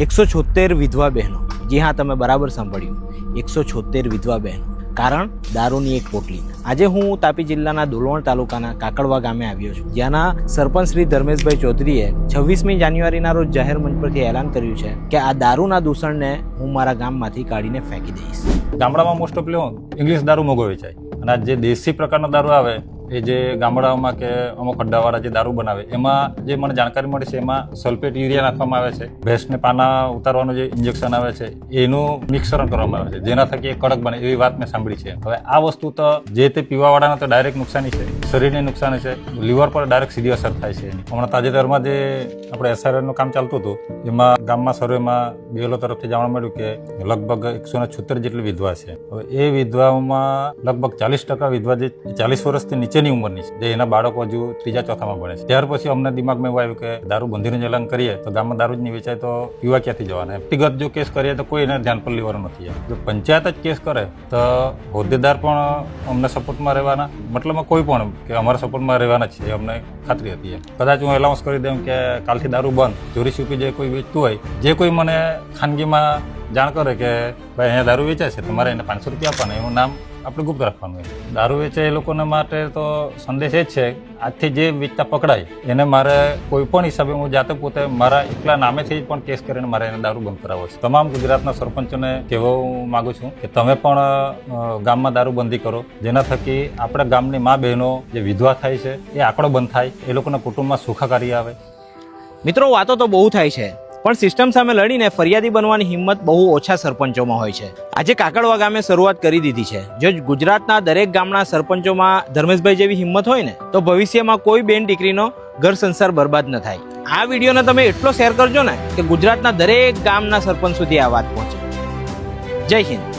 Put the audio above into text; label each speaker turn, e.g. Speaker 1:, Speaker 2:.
Speaker 1: 176 વિધવા બહેનો, જી હા તમે બરાબર સાંભળ્યું, 176 વિધવા બહેનો, કારણ દારૂની એક પોટલી. આજે હું તાપી જિલ્લાના ડોલવણ તાલુકાના કાકડવા ગામે આવ્યો છું, જ્યાંના સરપંચ શ્રી ધર્મેશભાઈ ચૌધરીએ 26મી જાન્યુઆરીના રોજ જાહેર મંચ પરથી એલાન કર્યું છે કે આ દારૂના દૂષણને હું મારા ગામમાંથી કાઢીને ફેંકી દઈશ.
Speaker 2: ગામડામાં મોસ્ટ ઓફ ઇંગ્લિશ દારૂ મોંઘો વેચાય અને આ જે દેશી પ્રકારનો દારૂ આવે એ જે ગામડાઓમાં કે અમુક અડ્ડાવાળા જે દારૂ બનાવે એમાં જે મને જાણકારી મળી છે એમાં સલ્ફેટ યુરિયા નાખવામાં આવે છે, ભેંસને પાના ઉતારવાનું જે ઇન્જેક્શન આવે છે એનું મિશ્રણ કરવામાં આવે છે, જેના થકી એ કડક બને એવી વાત મેં સાંભળી છે. હવે આ વસ્તુ તો જે તે પીવાવાળાને તો ડાયરેક્ટ નુકસાની છે, શરીરને નુકસાની છે, લીવર પર ડાયરેક્ટ સીધી અસર થાય છે. હમણાં તાજેતરમાં જે આપણે SRL નું કામ ચાલતું હતું એમાં ગામમાં સર્વેમાં BLO તરફથી જાણવા મળ્યું કે લગભગ 176 જેટલી વિધવા છે. હવે એ વિધવાઓમાં લગભગ 40% વિધવા જે 40 વર્ષથી નીચેની ઉંમરની છે, જે એના બાળકો હજુ 3જા ચોથામાં ભણે છે. ત્યાર પછી અમને દિમાગમાં એવું આવ્યું કે દારૂ બંધીનું જ એલાન કરીએ તો ગામમાં દારૂ જ નહીં વેચાય તો પીવા ક્યાંથી જવાના. વ્યક્તિગત જો કેસ કરીએ તો કોઈ એને ધ્યાન પર લેવાનું નથી. જો પંચાયત જ કેસ કરે તો હોદ્દેદાર પણ અમને સપોર્ટમાં રહેવાના, મતલબમાં કોઈ પણ કે અમારા સપોર્ટમાં રહેવાના છે, અમને ખાતરી હતી. કદાચ હું એલાઉન્સ કરી દઉં કે કાલથી દારૂ બંધ, ચોરી છૂપી જે કોઈ વેચતું હોય, જે કોઈ મને ખાનગીમાં જાણ કરે કે ભાઈ અહીંયા દારૂ વેચાય છે, તમારે એને 500 રૂપિયા આપવાના, એનું નામ આપણે ગુપ્ત રાખવાનું હોય. દારૂ વેચે એ લોકોને માટે તો સંદેશ એ જ છે, આજથી જે વેચતા પકડાય એને મારે કોઈ પણ હિસાબે હું જાતે પોતે મારા એકલા નામેથી પણ કેસ કરીને મારે એને દારૂ બંધ કરાવવો છે. તમામ ગુજરાતના સરપંચોને કહેવા હું માગું છું કે તમે પણ ગામમાં દારૂ બંધી કરો, જેના થકી આપણા ગામની મા બહેનો જે વિધવા થાય છે એ આંકડો બંધ થાય, એ લોકોના કુટુંબમાં સુખાકારી આવે.
Speaker 1: મિત્રો, વાતો તો બહુ થાય છે પણ સિસ્ટમ સામે લડીને ફરિયાદી બનવાની હિંમત બહુ ઓછા સરપંચોમાં હોય છે. આજે કાકડવા ગામે શરૂઆત કરી દીધી છે. જો ગુજરાતના દરેક ગામના સરપંચોમાં ધર્મેશભાઈ જેવી હિંમત હોય ને તો ભવિષ્યમાં કોઈ બેન દીકરીનો ઘર સંસાર બરબાદ ન થાય. આ વિડીયોને તમે એટલો શેર કરજો ને કે ગુજરાતના દરેક ગામના સરપંચ સુધી આ વાત પહોંચે. જય હિન્દ.